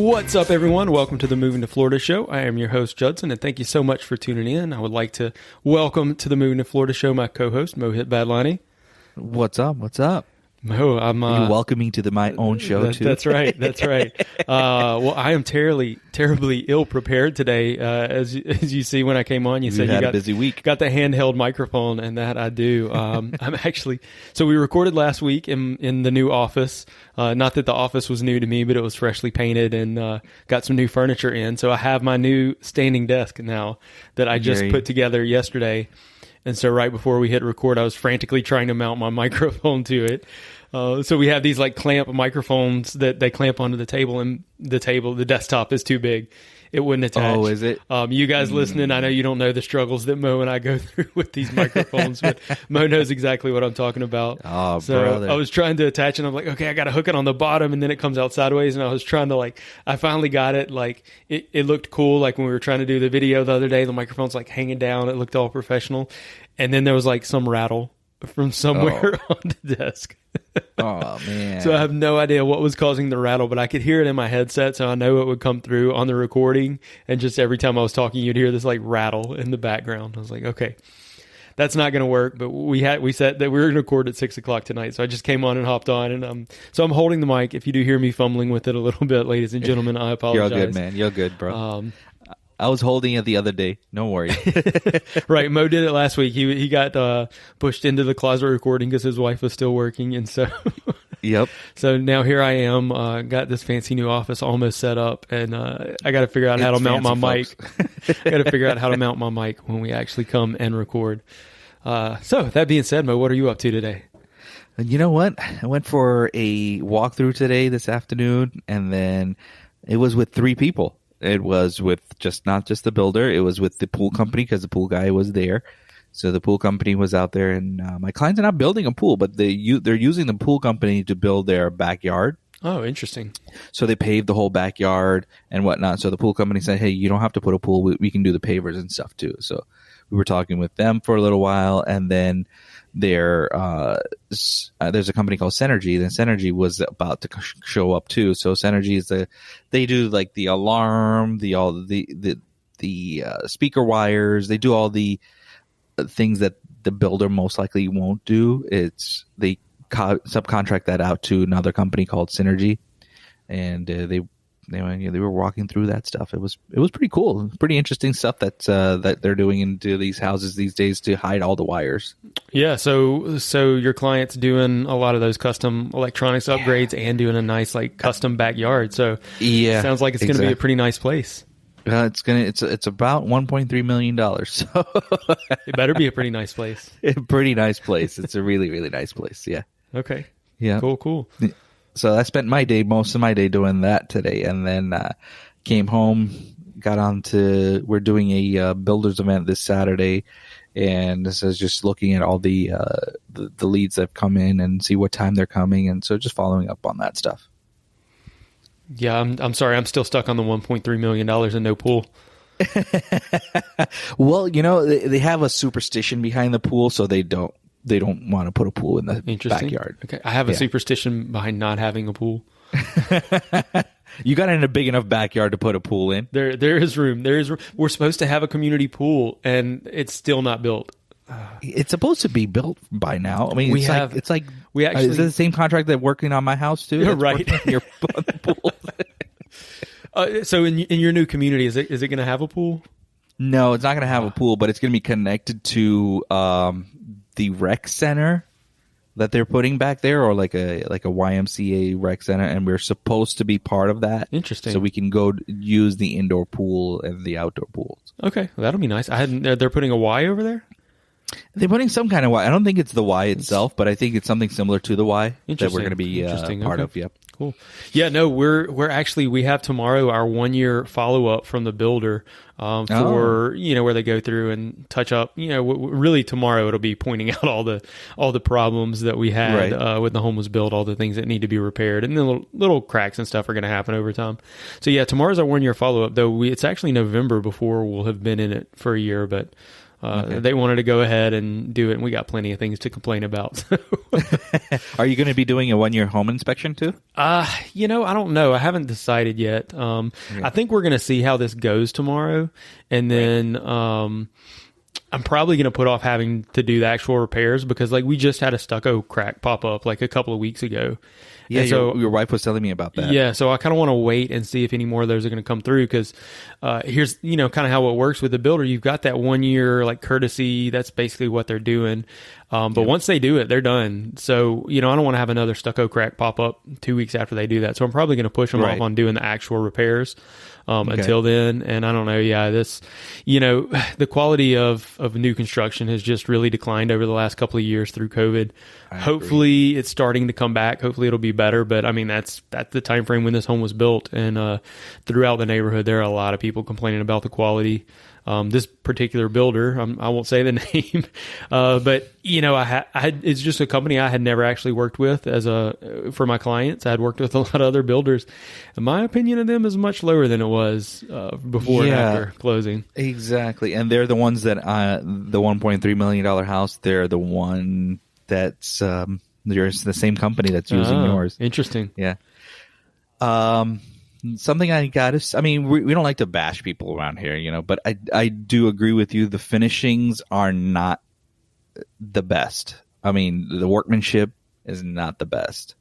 What's up, everyone? Welcome to the Moving to Florida show. I am your host, Judson, and thank you so much for tuning in. I would like to welcome to the Moving to Florida show my co-host, Mohit Badlani. What's up? What's up? Mo, I'm you welcome me to my own show too. That's right. That's right. Well, I am terribly ill prepared today. As you see when I came on, you said you had got a busy week. Got the handheld microphone, and that I do. I'm actually so we recorded last week in the new office. Not that the office was new to me, but it was freshly painted and got some new furniture in. So I have my new standing desk now that I just put together yesterday. And so right before we hit record, I was frantically trying to mount my microphone to it. So we have these like clamp microphones that they clamp onto the table, and the desktop is too big. It wouldn't attach. Oh, is it? You guys listening, I know you don't know the struggles that Mo and I go through with these microphones, but Mo knows exactly what I'm talking about. Oh, so brother. I was trying to attach, and I'm like, okay, I got to hook it on the bottom, and then it comes out sideways, and I was trying to I finally got it. It looked cool. Like when we were trying to do the video the other day, the microphone's like hanging down. It looked all professional. And then there was like some rattle from somewhere on the desk. Oh, man. So I have no idea what was causing the rattle, but I could hear it in my headset, so I know it would come through on the recording. And just every time I was talking, you'd hear this like rattle in the background. I was like, okay, that's not going to work. But we said that we were going to record at 6:00 tonight, so I just came on and hopped on, and so I'm holding the mic. If you do hear me fumbling with it a little bit, ladies and gentlemen, I apologize. You're good, man. You're good, bro. I was holding it the other day. No worries. Right. Mo did it last week. He got pushed into the closet recording because his wife was still working. And so, yep. So now here I am, got this fancy new office almost set up, and I got to figure out how to mount my mic. I got to figure out how to mount my mic when we actually come and record. So that being said, Mo, what are you up to today? You know what? I went for a walkthrough today this afternoon, and then it was with 3 people. It was with not just the builder. It was with the pool company because the pool guy was there. So the pool company was out there, and my clients are not building a pool, but they're using the pool company to build their backyard. Oh, interesting. So they paved the whole backyard and whatnot. So the pool company said, hey, you don't have to put a pool. We can do the pavers and stuff too. So we were talking with them for a little while, and then there's a company called Synergy. Then Synergy was about to show up too. So Synergy is they do like the alarm, the speaker wires. They do all the things that the builder most likely won't do. They subcontract that out to another company called Synergy, and they were walking through that stuff. It was pretty cool. Pretty interesting stuff that they're doing into these houses these days to hide all the wires. Yeah. So your client's doing a lot of those custom electronics upgrades and doing a nice like custom backyard. So yeah, sounds like it's going to be a pretty nice place. It's about $1.3 million. So it better be a pretty nice place. A pretty nice place. It's a really, really nice place. Yeah. Okay. Yeah. Cool. So I spent most of my day doing that today, and then came home, we're doing a builders event this Saturday, and this is just looking at all the leads that have come in and see what time they're coming, and so just following up on that stuff. Yeah, I'm sorry, I'm still stuck on the $1.3 million and no pool. Well, they have a superstition behind the pool, so they don't want to put a pool in the backyard. Okay, I have a superstition behind not having a pool. You got in a big enough backyard to put a pool in. There is room. We're supposed to have a community pool, and it's still not built. It's supposed to be built by now. I mean, is it the same contract that working on my house too? That's right. Your pool. So in your new community, is it going to have a pool? No, it's not going to have a pool, but it's going to be connected to the rec center that they're putting back there, or like a YMCA rec center, and we're supposed to be part of that. Interesting. So we can go use the indoor pool and the outdoor pools. Okay, well, that'll be nice. They're putting a Y over there? They're putting some kind of Y. I don't think it's the Y itself, but I think it's something similar to the Y that we're going to be part of. Yep. Cool. Yeah, no, we have tomorrow our 1 year follow up from the builder for where they go through and touch up. Really tomorrow it'll be pointing out all the problems that we had when the home was built, all the things that need to be repaired, and then little cracks and stuff are going to happen over time. So yeah, tomorrow's our 1 year follow up. Though it's actually November before we'll have been in it for a year, but. They wanted to go ahead and do it, and we got plenty of things to complain about. Are you going to be doing a 1-year home inspection too? I don't know. I haven't decided yet. I think we're going to see how this goes tomorrow, and then I'm probably going to put off having to do the actual repairs because, like, we just had a stucco crack pop up like a couple of weeks ago. Yeah, and so your wife was telling me about that. Yeah, so I kind of want to wait and see if any more of those are going to come through because here's, kind of how it works with the builder. You've got that 1 year like courtesy. That's basically what they're doing. But once they do it, they're done. So, I don't want to have another stucco crack pop up 2 weeks after they do that. So I'm probably going to push them off on doing the actual repairs until then. And I don't know. Yeah, the quality of new construction has just really declined over the last couple of years through COVID. Hopefully it's starting to come back. Hopefully it'll be better. But I mean, that's the time frame when this home was built. And throughout the neighborhood, there are a lot of people complaining about the quality. This particular builder, I won't say the name, but it's just a company I had never actually worked with for my clients. I had worked with a lot of other builders, and my opinion of them is much lower than it was before and after closing. Exactly, and they're the ones that the $1.3 million house. They're the one that's there's the same company that's using yours. Interesting. Yeah. Something I got is, I mean, we don't like to bash people around here, but I do agree with you. The finishings are not the best. I mean, the workmanship is not the best.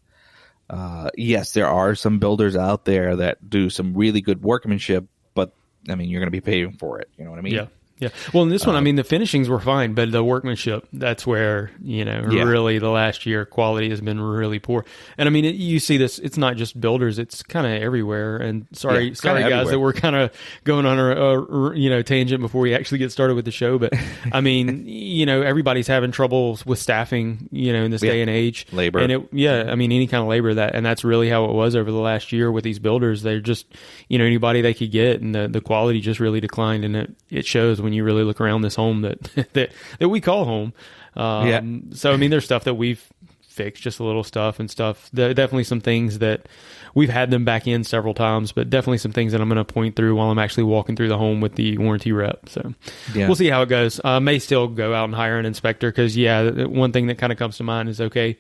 Yes, there are some builders out there that do some really good workmanship, but I mean, you're going to be paying for it. You know what I mean? Yeah. Yeah. Well, in this one, I mean, the finishings were fine, but the workmanship, that's where, really the last year quality has been really poor. And I mean, you see this, it's not just builders, it's kind of everywhere. And sorry guys, everywhere. That we're kind of going on a tangent before we actually get started with the show. But I mean, everybody's having trouble with staffing, in this day and age. Labor. And I mean, any kind of labor and that's really how it was over the last year with these builders. They're just, anybody they could get, and the quality just really declined. And it shows when you really look around this home that we call home. So I mean, there's stuff that we've fixed, just a little stuff and stuff. Definitely some things that we've had them back in several times, but definitely some things that I'm going to point through while I'm actually walking through the home with the warranty rep. So we'll see how it goes. May still go out and hire an inspector because one thing that kind of comes to mind is, okay,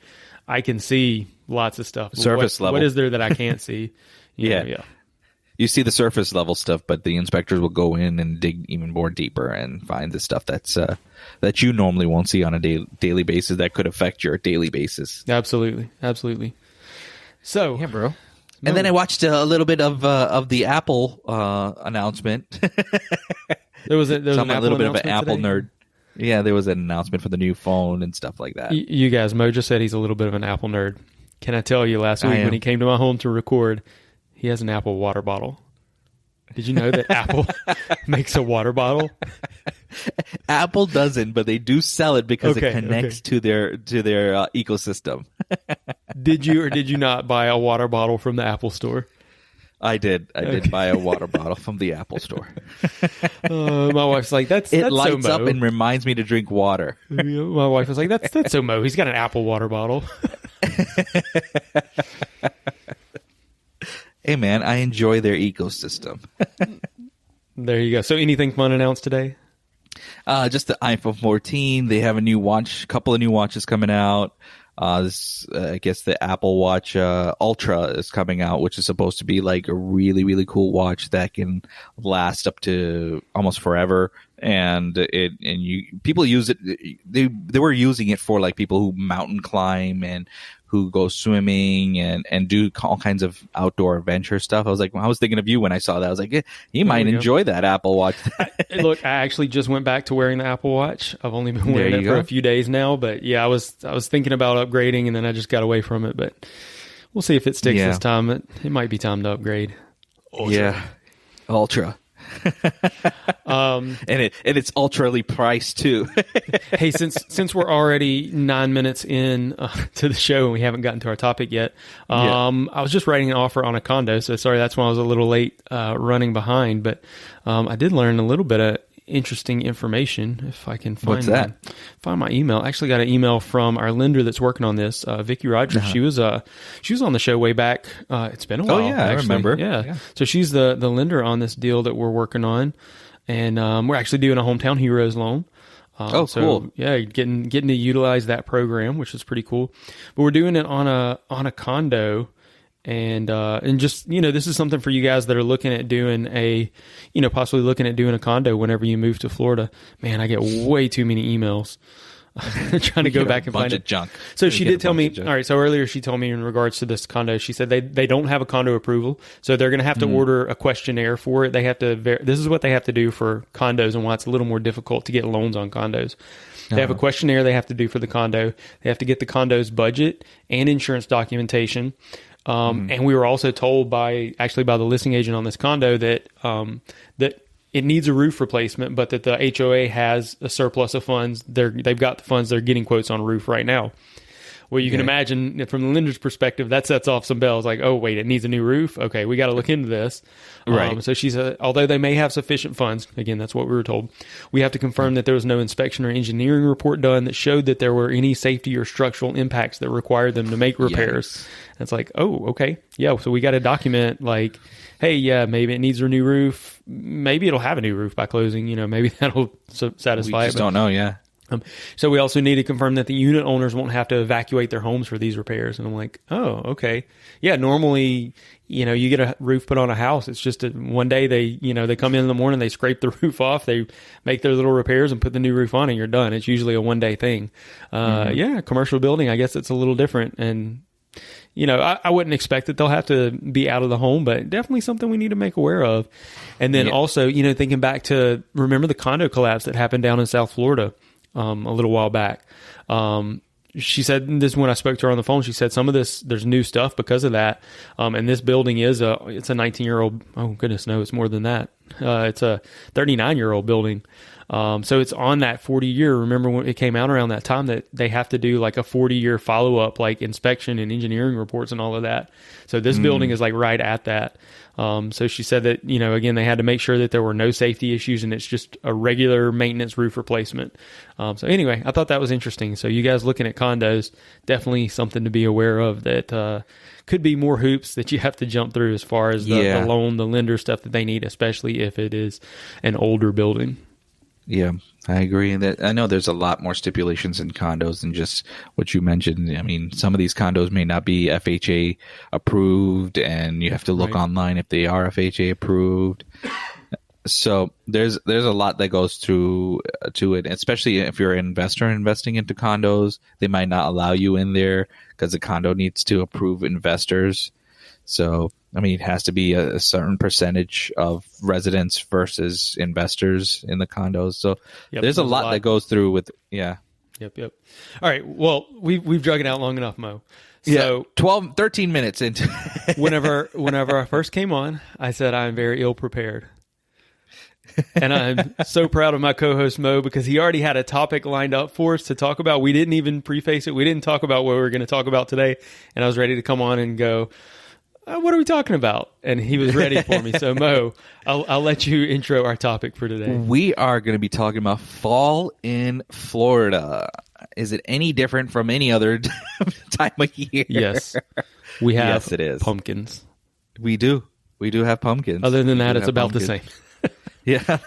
I can see lots of stuff. Surface level. What is there that I can't see? Yeah. You see the surface level stuff, but the inspectors will go in and dig even more deeper and find the stuff that's that you normally won't see on a daily basis that could affect your daily basis. Absolutely. So, yeah, bro. And then I watched a little bit of the Apple announcement. There was I'm a little bit of an Apple nerd. Yeah, there was an announcement for the new phone and stuff like that. You guys, Mo just said he's a little bit of an Apple nerd. Can I tell you, last week when he came to my home to record, he has an Apple water bottle. Did you know that Apple makes a water bottle? Apple doesn't, but they do sell it because it connects to their ecosystem. Did you or did you not buy a water bottle from the Apple store? I did. I did buy a water bottle from the Apple store. My wife's like, that's lights so up and reminds me to drink water. My wife was like, that's so Mo. He's got an Apple water bottle. Hey, man, I enjoy their ecosystem. There you go. So anything fun announced today? Just the iPhone 14. They have a new watch, couple of new watches coming out. I guess the Apple Watch Ultra is coming out, which is supposed to be like a really, really cool watch that can last up to almost forever. And people use it. They were using it for like people who mountain climb and who go swimming and do all kinds of outdoor adventure stuff. I was thinking of you when I saw that. I was like, you might enjoy that Apple Watch. Look, I actually just went back to wearing the Apple Watch. I've only been wearing it for a few days now, but yeah, I was thinking about upgrading and then I just got away from it, but we'll see if it sticks this time. It might be time to upgrade. Ultra. And it's ultrally priced too. Hey, since we're already 9 minutes in to the show and we haven't gotten to our topic yet, I was just writing an offer on a condo, so sorry, that's why I was a little late running behind, but I did learn a little bit of interesting information. If I can find find my email. I actually got an email from our lender that's working on this, Vicky Rogers. She was on the show way back. It's been a while. Oh yeah, actually. I remember. Yeah. So she's the lender on this deal that we're working on, and we're actually doing a Hometown Heroes loan. Cool. Yeah, getting to utilize that program, which is pretty cool. But we're doing it on a condo, and just this is something for you guys that are looking at doing possibly looking at doing a condo whenever you move to Florida. Man, I get way too many emails. Trying to go back and find it. Junk. So she did tell me. All right. So earlier she told me in regards to this condo, she said they don't have a condo approval, so they're going to have to order a questionnaire for it. They have to. This is what they have to do for condos, and why it's a little more difficult to get loans on condos. They have a questionnaire they have to do for the condo. They have to get the condo's budget and insurance documentation. And we were also told by the listing agent on this condo that that it needs a roof replacement, but that the HOA has a surplus of funds. They've got the funds. They're getting quotes on a roof right now. Well, you can imagine from the lender's perspective, that sets off some bells. Like, oh, wait, it needs a new roof. Okay, we got to look into this. Right. So she said, although they may have sufficient funds, again, that's what we were told, we have to confirm that there was no inspection or engineering report done that showed that there were any safety or structural impacts that required them to make repairs. Yes. And it's like, oh, okay. Yeah, so we got to document, like, hey, yeah, maybe it needs a new roof. Maybe it'll have a new roof by closing. Maybe that'll satisfy We it. just don't know, yeah. So we also need to confirm that the unit owners won't have to evacuate their homes for these repairs. And I'm like, oh, okay. Yeah, normally, you get a roof put on a house. It's just one day they come in the morning, they scrape the roof off, they make their little repairs and put the new roof on and you're done. It's usually a one day thing. Yeah, commercial building, I guess it's a little different. And, I wouldn't expect that they'll have to be out of the home, but definitely something we need to make aware of. And then also, thinking back to, remember the condo collapse that happened down in South Florida a little while back. She said this when I spoke to her on the phone. She said some of this, there's new stuff because of that. And this building it's a 19-year-old. Oh goodness, no, it's more than that. It's a 39-year-old building. So it's on that 40-year. Remember when it came out around that time that they have to do like a 40-year follow-up, like inspection and engineering reports and all of that. So this building is like right at that. So she said that, again, they had to make sure that there were no safety issues and it's just a regular maintenance roof replacement. So anyway, I thought that was interesting. So you guys looking at condos, definitely something to be aware of that, could be more hoops that you have to jump through as far as the loan, the lender stuff that they need, especially if it is an older building. Yeah, I agree. And that I know there's a lot more stipulations in condos than just what you mentioned. I mean, some of these condos may not be FHA approved, and you have to look online if they are FHA approved. So there's a lot that goes to it, especially if you're an investor investing into condos. They might not allow you in there because the condo needs to approve investors. So, I mean, it has to be a certain percentage of residents versus investors in the condos. So there's a lot that goes through with, yeah. Yep. All right. Well, we've drug it out long enough, Mo. So 13 minutes into whenever I first came on, I said I'm very ill prepared. And I'm so proud of my co-host Mo because he already had a topic lined up for us to talk about. We didn't even preface it. We didn't talk about what we were going to talk about today. And I was ready to come on and go, what are we talking about? And he was ready for me. So Mo, I'll let you intro our topic for today. We are going to be talking about fall in Florida. Is it any different from any other time of year? Yes. We have yes, it is. Pumpkins. We do have pumpkins. Other than that, it's about the same. Yeah.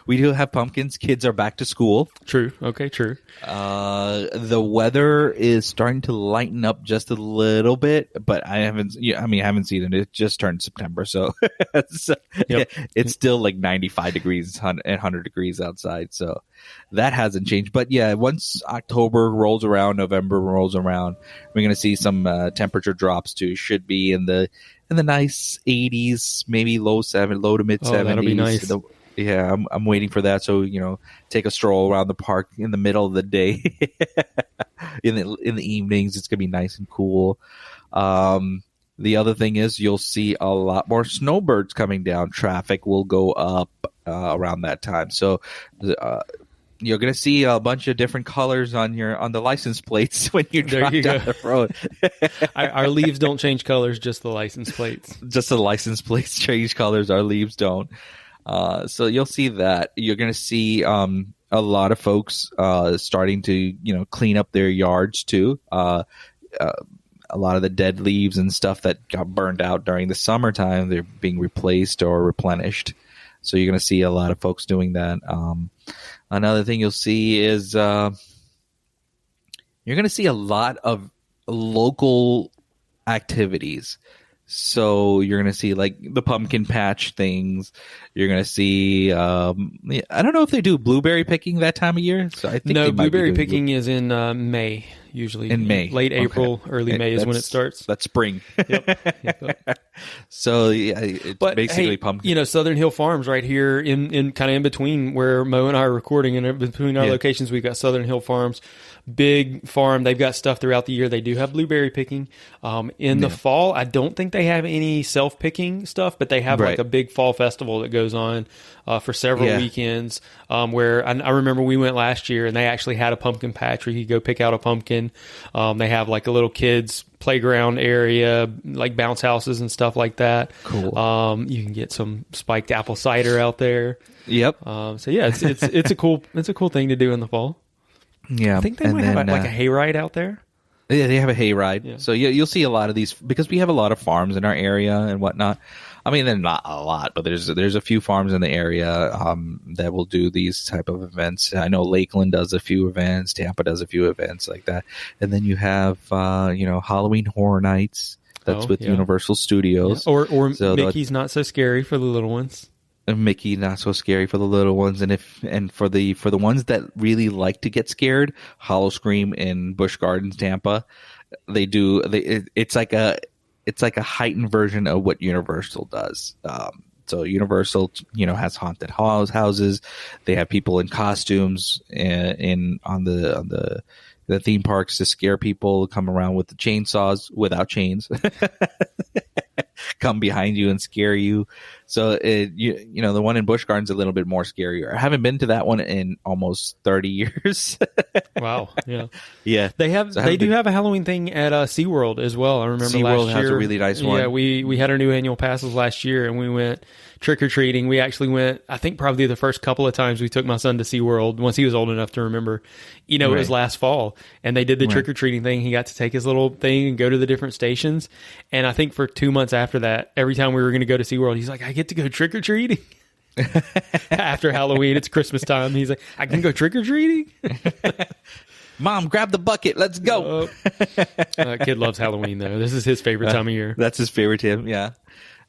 We do have pumpkins. Kids are back to school. True. Okay, true. The weather is starting to lighten up just a little bit, but I haven't seen it. It just turned September, so, it's still like 95 degrees and 100 degrees outside, so that hasn't changed. But yeah, once October rolls around, November rolls around, we're going to see some temperature drops too. Should be in the nice 80s, maybe low to mid 70s. That'll be nice. Yeah, I'm waiting for that. So, take a stroll around the park in the middle of the day. in the evenings, it's going to be nice and cool. The other thing is you'll see a lot more snowbirds coming down. Traffic will go up around that time. So you're going to see a bunch of different colors on the license plates when you drive down the road. Our leaves don't change colors, just the license plates. Just the license plates change colors. Our leaves don't. So you'll see that. You're going to see a lot of folks starting to clean up their yards too. A lot of the dead leaves and stuff that got burned out during the summertime, they're being replaced or replenished. So you're going to see a lot of folks doing that. Another thing you'll see is you're going to see a lot of local activities. So you're going to see like the pumpkin patch things. You're going to see, I don't know if they do blueberry picking that time of year. So I think No, they might be blueberry doing picking is in May, usually. in May. Late April, Okay. early May is when it starts. That's spring. Yep. So yeah, it's But basically hey, pumpkin. Southern Hill Farms right here in kind of in between where Mo and I are recording, and in between our locations, we've got Southern Hill Farms. Big farm. They've got stuff throughout the year. They do have blueberry picking. In the fall, I don't think they have any self-picking stuff, but they have like a big fall festival that goes on for several weekends. Where I remember we went last year, and they actually had a pumpkin patch where you could go pick out a pumpkin. They have like a little kids playground area, like bounce houses and stuff like that. Cool. You can get some spiked apple cider out there. Yep. So yeah, it's a cool thing to do in the fall. Yeah, I think they might have like a hayride out there. Yeah, they have a hayride. Yeah. So you'll see a lot of these because we have a lot of farms in our area and whatnot. I mean, they're not a lot, but there's a few farms in the area that will do these type of events. I know Lakeland does a few events, Tampa does a few events like that, and then you have Halloween Horror Nights. That's with Universal Studios, or so Mickey's Not So Scary for the little ones. Mickey Not So Scary for the little ones, and for the ones that really like to get scared, Hollow Scream in Busch Gardens, Tampa. It's like a heightened version of what Universal does. So Universal, has haunted houses. They have people in costumes on the theme parks to scare people. Come around with the chainsaws without chains. Come behind you and scare you. So the one in Busch Gardens is a little bit more scarier. I haven't been to that one in almost 30 years. Wow. Yeah. Yeah. They do have a Halloween thing at SeaWorld as well. I remember SeaWorld last year. has a really nice one. Yeah, we had our new annual passes last year, and we went trick-or-treating. We actually went, I think probably the first couple of times we took my son to SeaWorld, once he was old enough to remember, it was last fall, and they did the trick-or-treating thing. He got to take his little thing and go to the different stations, and I think for 2 months after that, every time we were going to go to SeaWorld, he's like, I get to go trick-or-treating? After Halloween, it's Christmas time. He's like, I can go trick-or-treating? Mom, grab the bucket. Let's go. Kid loves Halloween, though. This is his favorite time of year. That's his favorite time, yeah.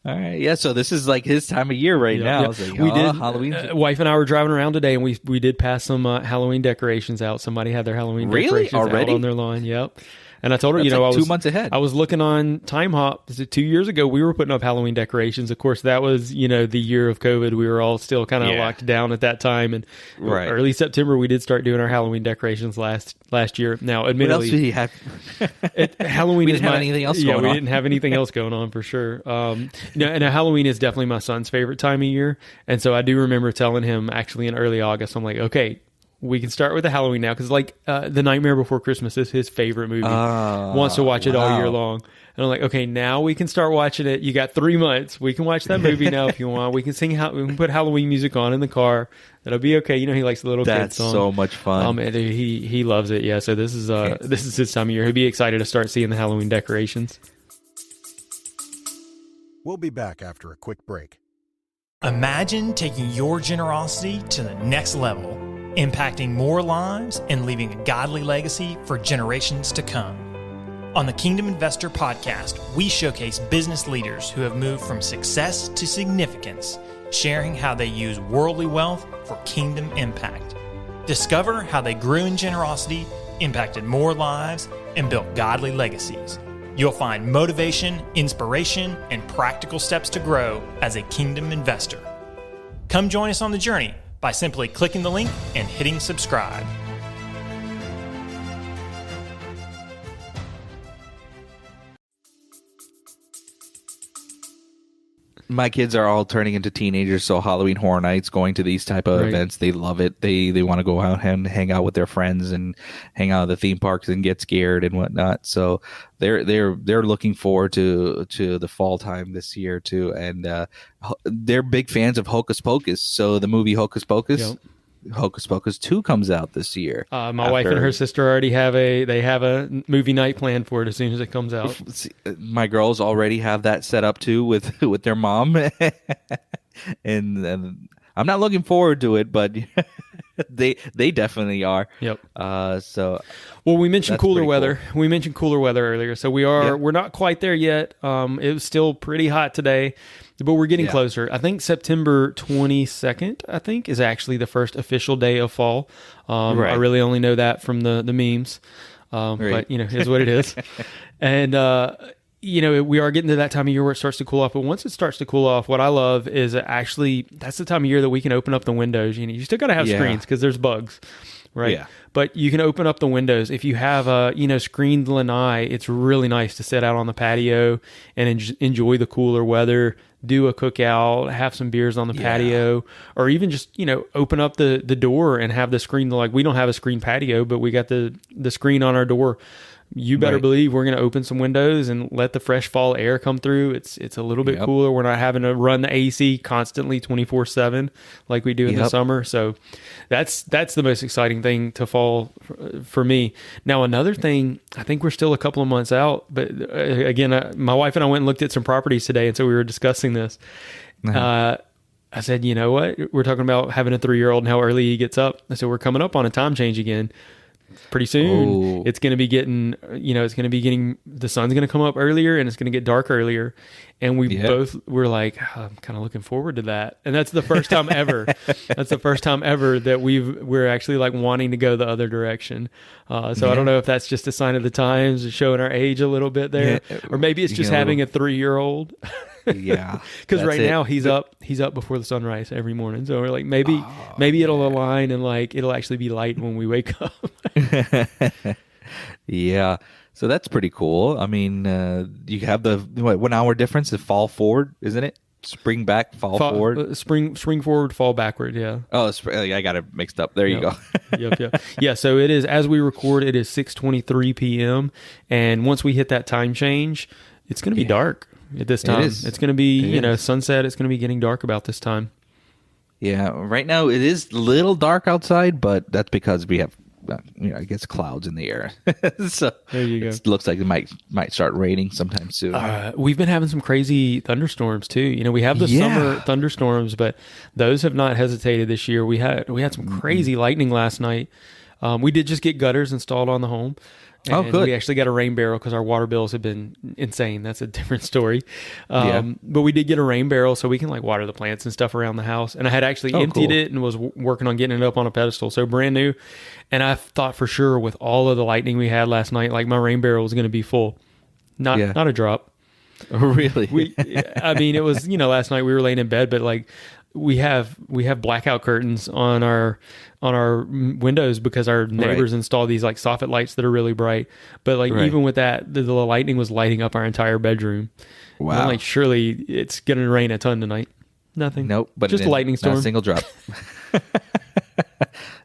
All right, yeah. So this is like his time of year right now. Yeah. I was like, we did. Halloween. Wife and I were driving around today, and we did pass some Halloween decorations out. Somebody had their Halloween decorations already out on their lawn. Yep. And I told her, That's I like was 2 months ahead. I was looking on Time Hop 2 years ago. We were putting up Halloween decorations. Of course, that was the year of COVID. We were all still kind of locked down at that time, and early September we did start doing our Halloween decorations last year. Now, admittedly, what else did you have? Halloween we didn't have anything else going on. We didn't have anything else going on for sure. And Halloween is definitely my son's favorite time of year, and so I do remember telling him actually in early August, I'm like, okay, we can start with the Halloween now, because The Nightmare Before Christmas is his favorite movie. Wants to watch it all year long. And I'm like, okay, now we can start watching it. You got 3 months. We can watch that movie now if you want. We can we can put Halloween music on in the car. That'll be okay. He likes the little kid song. That's so much fun. And he loves it. Yeah. So this is his time of year. He'll be excited to start seeing the Halloween decorations. We'll be back after a quick break. Imagine taking your generosity to the next level, impacting more lives and leaving a godly legacy for generations to come. On the Kingdom Investor Podcast, we showcase business leaders who have moved from success to significance, sharing how they use worldly wealth for kingdom impact. Discover how they grew in generosity, impacted more lives, and built godly legacies. You'll find motivation, inspiration, and practical steps to grow as a kingdom investor. Come join us on the journey by simply clicking the link and hitting subscribe. My kids are all turning into teenagers, so Halloween Horror Nights, going to these type of events, they love it. They want to go out and hang out with their friends and hang out at the theme parks and get scared and whatnot. So they're looking forward to the fall time this year too, and they're big fans of Hocus Pocus. So the movie Hocus Pocus. Yep. Hocus Pocus 2 comes out this year. My wife and her sister already have a movie night planned for it as soon as it comes out. My girls already have that set up too with their mom, and I'm not looking forward to it, but They definitely are. Yep. So Well, we mentioned That's cooler pretty weather. cool. We mentioned cooler weather earlier, so we're not quite there yet. It was still pretty hot today, but we're getting closer. I think September 22nd, I think, is actually the first official day of fall. Right. I really only know that from the memes, but is what it is. And we are getting to that time of year where it starts to cool off. But once it starts to cool off, what I love is actually that's the time of year that we can open up the windows. You still got to have screens because there's bugs. Right. Yeah. But you can open up the windows. If you have a, screened lanai, it's really nice to sit out on the patio and enjoy the cooler weather, do a cookout, have some beers on the patio, or even just, open up the door and have the screen. Like, we don't have a screen patio, but we got the screen on our door. You better believe we're going to open some windows and let the fresh fall air come through. It's a little bit cooler. We're not having to run the AC constantly 24/7 like we do in the summer. So that's the most exciting thing to fall for me. Now, another thing, I think we're still a couple of months out, but again, my wife and I went and looked at some properties today, and so we were discussing this. I said, you know what? We're talking about having a 3-year-old and how early he gets up. I said, we're coming up on a time change again. Pretty soon, it's going to be getting, the sun's going to come up earlier and it's going to get dark earlier. And both were like, I'm kind of looking forward to that. And that's the first time ever. That's the first time ever that we're actually like wanting to go the other direction. I don't know if that's just a sign of the times, showing our age a little bit there, or maybe it's just having a 3-year-old. Yeah, because right now he's up before the sunrise every morning, so we're like maybe it'll align and like it'll actually be light when we wake up. Yeah, so that's pretty cool. I mean, you have the 1 hour difference of fall forward, isn't it? Spring back, fall forward. Spring forward, fall backward. Yeah. Oh, I got it mixed up. There you go. Yep. Yeah. So it is, as we record, it is 6:23 p.m. and once we hit that time change, it's going to be dark at this time. It's going to be, sunset. It's going to be getting dark about this time. Yeah. Right now it is a little dark outside, but that's because we have, I guess clouds in the air. So there you go. It looks like it might start raining sometime soon. We've been having some crazy thunderstorms too. We have the summer thunderstorms, but those have not hesitated this year. We had some crazy lightning last night. We did just get gutters installed on the home. And good. We actually got a rain barrel because our water bills have been insane. That's a different story. But we did get a rain barrel so we can like water the plants and stuff around the house. And I had actually emptied it and was working on getting it up on a pedestal. So brand new. And I thought for sure with all of the lightning we had last night, like my rain barrel was going to be full. Not a drop. Oh, really? It was, last night we were laying in bed, but like we have blackout curtains on our windows because our neighbors installed these like soffit lights that are really bright. But like even with that, the lightning was lighting up our entire bedroom. Wow! I'm like, surely it's gonna rain a ton tonight. Nothing. Nope. But just a lightning storm. Not a single drop.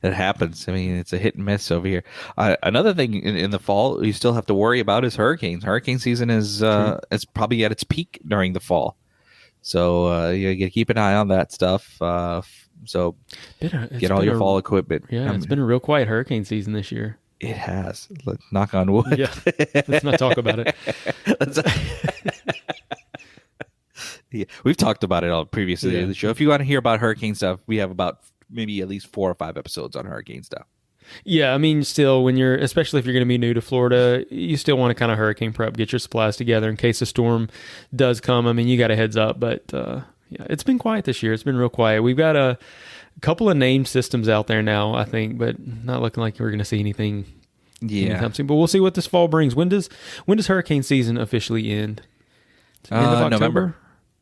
It happens. I mean, it's a hit and miss over here. Another thing in the fall you still have to worry about is hurricanes. Hurricane season is probably at its peak during the fall. So you got to keep an eye on that stuff. So get all your fall equipment. Yeah, it's been a real quiet hurricane season this year. It has. Knock on wood. Yeah, let's not talk about it. Yeah, we've talked about it all previously in the show. If you want to hear about hurricane stuff, we have about maybe at least 4 or 5 episodes on hurricane stuff. Yeah, still, especially if you're going to be new to Florida, you still want to kind of hurricane prep, get your supplies together in case a storm does come. You got a heads up, but it's been quiet this year. It's been real quiet. We've got a couple of named systems out there now, I think, but not looking like we're going to see anything anytime soon. But we'll see what this fall brings. When does hurricane season officially end? End of October? November.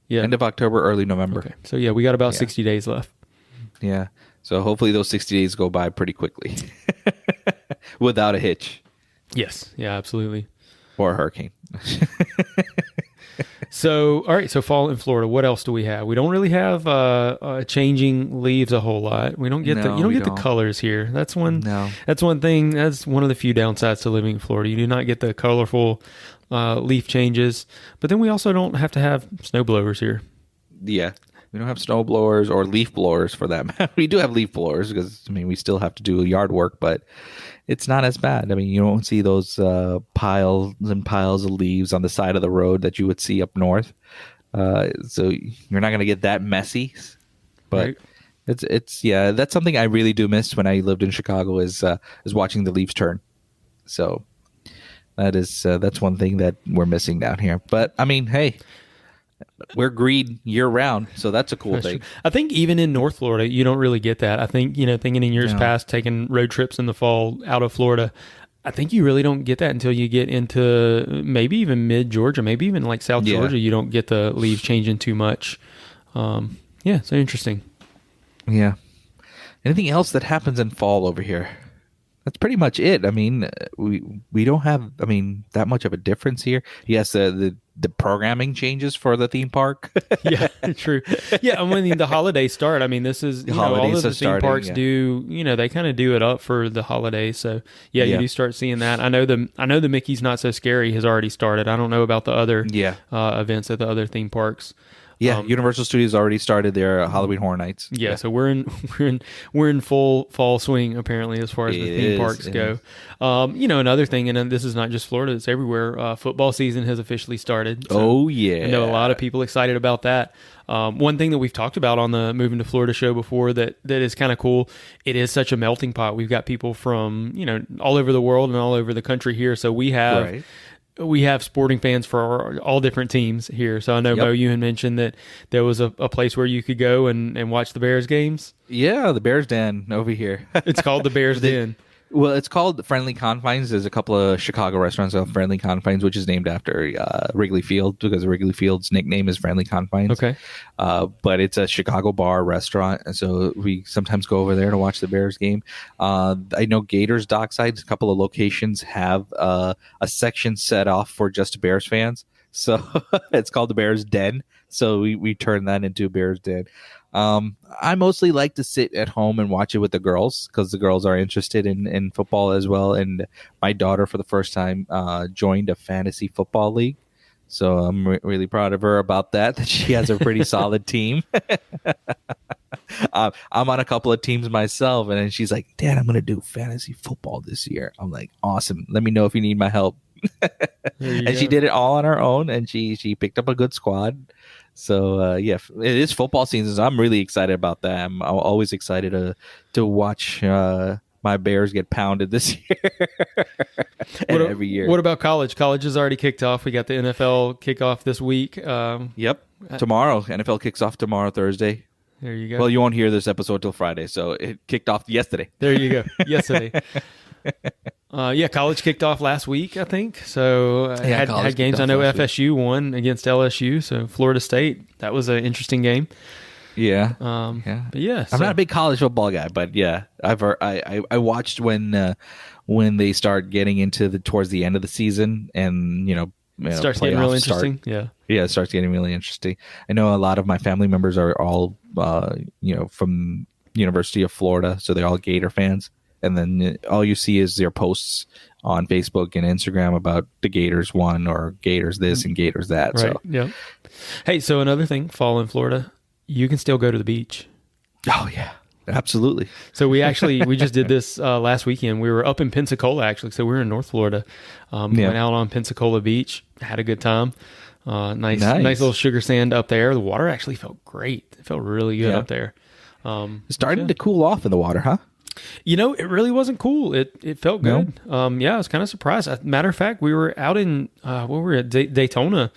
Yeah. End of October, early November. Okay. So we got about 60 days left. Yeah. So hopefully those 60 days go by pretty quickly without a hitch. Yes. Yeah, absolutely. Or a hurricane. So, all right. So fall in Florida, what else do we have? We don't really have changing leaves a whole lot. We don't get the colors here. That's one thing. That's one of the few downsides to living in Florida. You do not get the colorful leaf changes, but then we also don't have to have snow blowers here. Yeah. We don't have snow blowers or leaf blowers for them. We do have leaf blowers because, we still have to do yard work, but it's not as bad. You don't see those piles and piles of leaves on the side of the road that you would see up north. So you're not going to get that messy, but It's yeah, that's something I really do miss when I lived in Chicago is watching the leaves turn. So that's one thing that we're missing down here. But I mean, hey, we're green year round, so that's a cool thing. I think even in North Florida, you don't really get that. I think, thinking in years past, taking road trips in the fall out of Florida, I think you really don't get that until you get into maybe even mid Georgia, maybe even like South Georgia. You don't get the leaves changing too much. So interesting. Yeah. Anything else that happens in fall over here? That's pretty much it. I mean, we don't have, that much of a difference here. Yes, the programming changes for the theme park. Yeah, true. Yeah, and when the holidays start, this is all of the theme parks do. They kind of do it up for the holidays. So you do start seeing that. I know the Mickey's Not So Scary has already started. I don't know about the other events at the other theme parks. Yeah, Universal Studios already started their Halloween Horror Nights. Yeah, so we're in full fall swing apparently as far as the theme parks go. Another thing, and this is not just Florida; it's everywhere. Football season has officially started. So I know a lot of people excited about that. One thing that we've talked about on the Moving to Florida show before that is kind of cool. It is such a melting pot. We've got people from all over the world and all over the country here. So we have. Right. We have sporting fans for all different teams here. So I know, Mo, you had mentioned that there was a place where you could go and watch the Bears games. Yeah, the Bears Den over here. It's called the Bears Den. Well, it's called Friendly Confines. There's a couple of Chicago restaurants called Friendly Confines, which is named after Wrigley Field because Wrigley Field's nickname is Friendly Confines. Okay. But it's a Chicago bar restaurant, and so we sometimes go over there to watch the Bears game. I know Gators Dockside, a couple of locations have a section set off for just Bears fans. So it's called the Bears Den. So we turn that into a Bears Den. I mostly like to sit at home and watch it with the girls because the girls are interested in football as well. And my daughter, for the first time, joined a fantasy football league. So I'm really proud of her about that she has a pretty solid team. I'm on a couple of teams myself. And then she's like, Dad, I'm going to do fantasy football this year. I'm like, awesome. Let me know if you need my help. And she did it all on her own. And she picked up a good squad. So it is football season. So I'm really excited about that. I'm always excited to watch my Bears get pounded this year. Every year. What about college? College has already kicked off. We got the NFL kickoff this week. Yep, tomorrow. NFL kicks off tomorrow, Thursday. There you go. Well, you won't hear this episode till Friday, so it kicked off yesterday. There you go. Yesterday. College kicked off last week, I think. So had games. I know FSU won against LSU. So Florida State, that was an interesting game. Yeah. But yeah, I'm not a big college football guy, but yeah, I watched when they start getting into towards the end of the season and it starts getting real interesting. Yeah, it starts getting really interesting. I know a lot of my family members are all from University of Florida, so they're all Gator fans. And then all you see is their posts on Facebook and Instagram about the Gators won or Gators this and Gators that. Right. So yeah. Hey, so another thing, fall in Florida, you can still go to the beach. Oh yeah, absolutely. So we just did this last weekend. We were up in Pensacola actually. So we were in North Florida. Went out on Pensacola Beach, had a good time. Nice little sugar sand up there. The water actually felt great. It felt really good up there. It's starting to cool off in the water, huh? It really wasn't cool. It felt good. I was kind of surprised. Matter of fact, we were out in we were at Daytona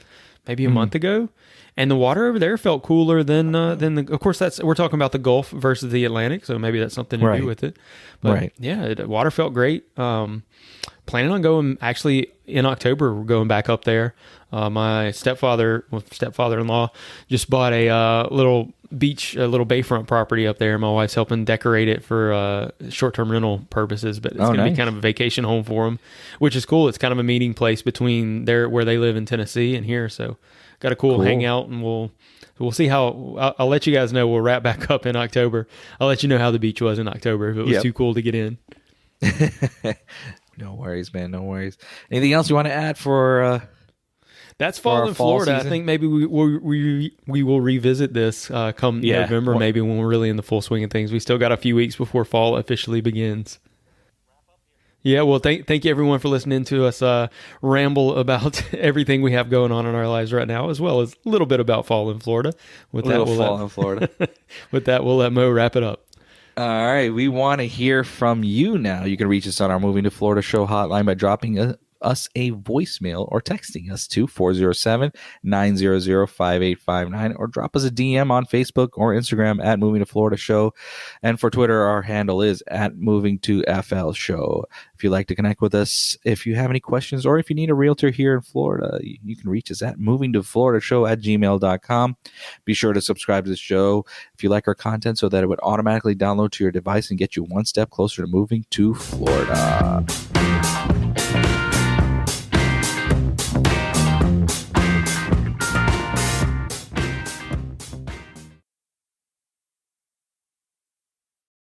maybe a month ago, and the water over there felt cooler than of course we're talking about the Gulf versus the Atlantic, so maybe that's something to do with it. But the water felt great. Planning on going actually in October. We're going back up there. My stepfather-in-law just bought a little bayfront property up there. My wife's helping decorate it for short-term rental purposes, but it's going to be kind of a vacation home for them, which is cool. It's kind of a meeting place between where they live in Tennessee and here. So got a cool hangout, and we'll see how. I'll let you guys know. We'll wrap back up in October. I'll let you know how the beach was in October if it was too cool to get in. No worries, man. No worries. Anything else you want to add for? That's fall in Florida. Season? I think maybe we will revisit this come November, maybe when we're really in the full swing of things. We still got a few weeks before fall officially begins. Yeah, well, thank you everyone for listening to us ramble about everything we have going on in our lives right now, as well as a little bit about fall in Florida. With that, in Florida. With that, we'll let Mo wrap it up. All right, we want to hear from you now. You can reach us on our Moving to Florida show hotline by dropping us a voicemail or texting us to 407-900-5859 or drop us a DM on Facebook or Instagram at Moving to Florida Show. And for Twitter, our handle is at Moving to FL Show. If you'd like to connect with us, if you have any questions, or if you need a realtor here in Florida, you can reach us at movingtofloridashow@gmail.com. Be sure to subscribe to the show if you like our content so that it would automatically download to your device and get you one step closer to moving to Florida.